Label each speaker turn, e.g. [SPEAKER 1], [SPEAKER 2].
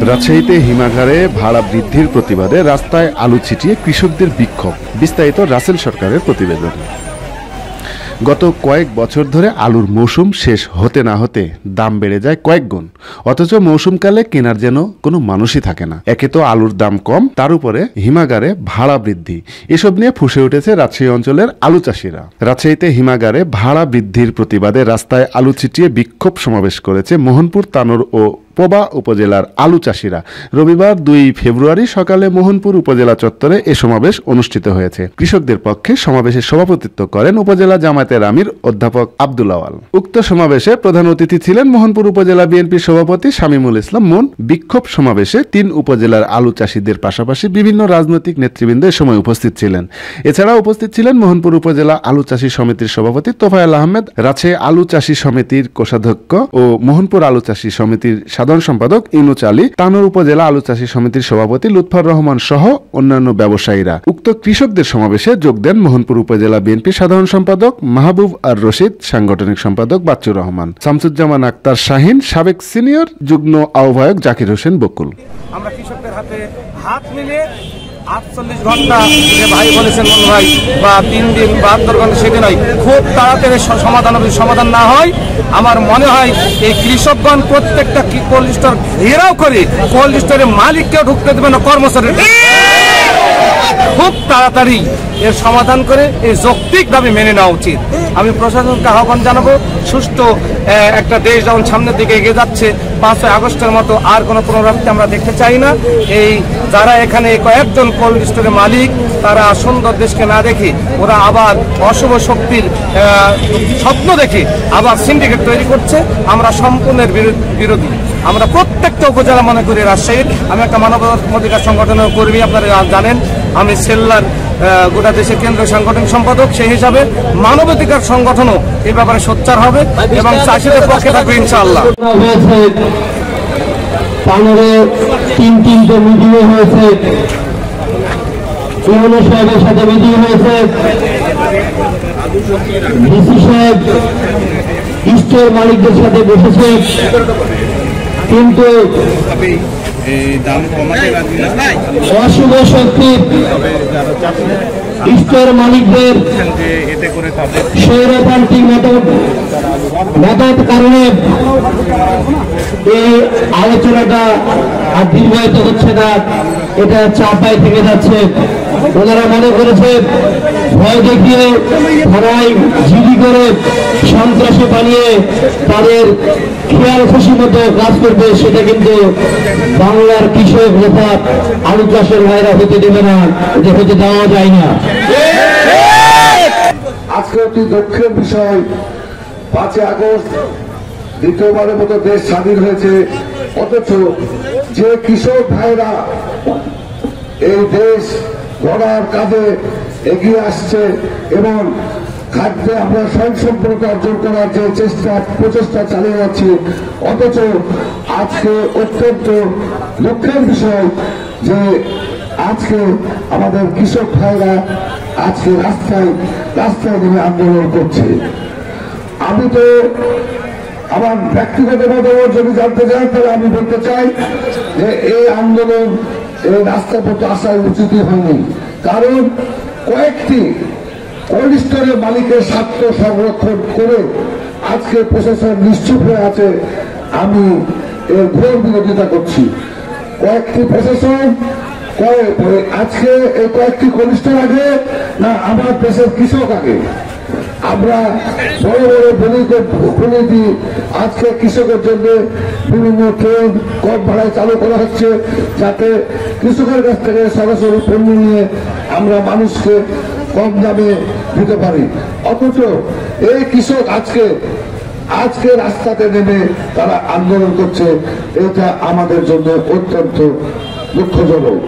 [SPEAKER 1] রাজশাহীতে হিমাগারে ভাড়া বৃদ্ধির প্রতিবাদে রাস্তায় আলু ছিটিয়ে কৃষকদের বিক্ষোভ। বিস্তারিত রাসেল সরকারের প্রতিবেদন। গত কয়েক বছর ধরে আলুর মৌসুম শেষ হতে না হতে দাম বেড়ে যায় কয়েক গুণ, অথচ মৌসুমকালে কেনার যেন কোনো মানুষই থাকে না। একে তো আলুর দাম কম, তার উপরে হিমাগারে ভাড়া বৃদ্ধি, এসব নিয়ে ফুঁসে উঠেছে রাজশাহী অঞ্চলের আলু চাষিরা। রাজশাহীতে হিমাগারে ভাড়া বৃদ্ধির প্রতিবাদে রাস্তায় আলু ছিটিয়ে বিক্ষোভ সমাবেশ করেছে মোহনপুর, তানোর ও পোবা উপজেলার আলু চাষিরা। রবিবার 2 ফেব্রুয়ারি সকালে মোহনপুর উপজেলা চত্বরে এ সমাবেশ অনুষ্ঠিত হয়েছে। কৃষকদের পক্ষে সমাবেশে সভাপতিত্ব করেন উপজেলা জামায়াতের আমির অধ্যাপক আব্দুল আওয়াল। উক্ত সমাবেশে প্রধান অতিথি ছিলেন মোহনপুর উপজেলা বিএনপির সভাপতি শামীমুল ইসলাম মুন। বিক্ষোভ সমাবেশে 3 উপজেলার আলু চাষিদের পাশাপাশি বিভিন্ন রাজনৈতিক নেতৃবৃন্দ এ সময় উপস্থিত ছিলেন। এছাড়া উপস্থিত ছিলেন মোহনপুর উপজেলা আলু চাষী সমিতির সভাপতি তোফায়েল আহমেদ, রাজশাহী আলু চাষী সমিতির কোষাধ্যক্ষ ও মোহনপুর আলু চাষী সমিতির সাধারণ সম্পাদক ইনুচ আলী, তানোর উপজেলা আলু চাষী সমিতির সভাপতি লুৎফর রহমান সহ অন্যান্য ব্যবসায়ীরা। উক্ত কৃষকদের সমাবেশে যোগ দেন মোহনপুর উপজেলা বিএনপির সাধারণ সম্পাদক মাহবুব আর রশিদ, সাংগঠনিক সম্পাদক বাচ্চুর রহমান, শামসুজ্জামান আক্তার শাহিন, সাবেক সিনিয়র যুগ্ম আহ্বায়ক জাকির হোসেন বকুল।
[SPEAKER 2] আমরা কৃষকদের হাতে হাত মিলিয়ে 48 ঘন্টা যে ভাই বলেছেন মন ভাই, বা 3 দিন 72 ঘন্টা, সেটা নয়, খুব তাড়াতাড়ি সমাধান না হয়, আমার মনে হয় এই কৃষকগণ প্রত্যেকটা কোল্ড স্টোর ঘেরাও করে কোল্ড স্টোরের মালিককেও ঢুকতে দেবে না, কর্মচারী খুব তাড়াতাড়ি এর সমাধান করে এই যৌক্তিকভাবে মেনে নেওয়া উচিত। আমি প্রশাসনকে আহ্বান জানাবো, সুষ্ঠু একটা দেশ যেমন সামনের দিকে এগিয়ে যাচ্ছে, 5 আগস্টের মতো আর কোনো পুনরাবৃত্তি আমরা দেখতে চাই না। এই যারা এখানে কয়েকজন কোল্ড স্টোরের মালিক, তারা সুন্দর দেশকে না দেখে ওরা আবার অশুভ শক্তির স্বপ্ন দেখে আবার সিন্ডিকেট তৈরি করছে। আমরা সম্পূর্ণের বিরোধী। আমরা প্রত্যেকটা উপজেলা মনে করি রাজশাহীর। আমি একটা মানবাধিকার সংগঠনের কর্মী, আপনারা জানেন। আমি সেল্লার গোটা দেশের কেন্দ্রীয় সাংগঠনিক সম্পাদক। সেই হিসাবে মানবাধিকার সংগঠনও এই ব্যাপারে সোচ্চার হবে এবং চাষিদের পক্ষে থাকবে ইনশাআল্লাহ।
[SPEAKER 3] তিনটে মিটিং হয়েছে, ইউনো সাহেবের সাথে মিটিং হয়েছে, ডিসি সাহেব স্টোর মালিকদের সাথে বসেছে, কিন্তু অশুভ শক্তি স্টোর মালিকদের স্বৈরতান্ত্রিক মদত কারণে এই আলোচনাটা আর দীর্ঘায়িত হচ্ছে না, এটা চাপায় থেকে যাচ্ছে। ওনারা মনে করেছে ভয় দেখিয়ে থানায় জিডি করে সন্ত্রাসী বানিয়ে তাদের খেয়াল খুশি মতো কাজ করবে, সেটা কিন্তু বাংলার কৃষক তথা আলু চাষের ভাইরা হতে দেবে না, যে হতে দেওয়া যায় না।
[SPEAKER 4] আজকে একটি দুঃখের বিষয়, 5 আগস্ট দ্বিতীয়বারের মতো দেশ স্বাধীন হয়েছে, অথচ যে কৃষক ভাইরা এই দেশ গড়ার কাজে এগিয়ে আসছে এবং খাদ্যে আমরা স্বয়ংসম্পূর্ণতা অর্জন করার যে প্রচেষ্টা চালিয়ে যাচ্ছি, অথচ আজকে অত্যন্ত দুঃখের বিষয় যে আজকে আমাদের কৃষক ভাইরা আজকে রাস্তায় নেমে আন্দোলন করছে। আমি তো আমার ব্যক্তিগত মতামত যদি জানতে চান, তাহলে আমি বলতে চাই যে এই আন্দোলন এই রাস্তা পথে আসার উচিতই হয়নি, কারণ কয়েকটি কোল্ড স্টোরের মালিকের স্বার্থ সংরক্ষণ করে আজকে প্রশাসন নিশ্চুপ হয়ে আছে। আমি এর ঘোর বিরোধিতা করছি। কয়েকটি প্রশাসন আজকে এই কয়েকটি কোল্ড স্টোর আগে না আমার দেশের কৃষক আগে। আমরা বড় বলে দিই, আজকে কৃষকের জন্য বিভিন্ন ট্রেন কম ভাড়ায় চালু করা হচ্ছে, যাতে কৃষকের কাছ থেকে সরাসরি পণ্য নিয়ে আমরা মানুষকে কম দামে দিতে পারি। অথচ এই কৃষক আজকে রাস্তাতে নেমে তারা আন্দোলন করছে, এটা আমাদের জন্য অত্যন্ত দুঃখজনক।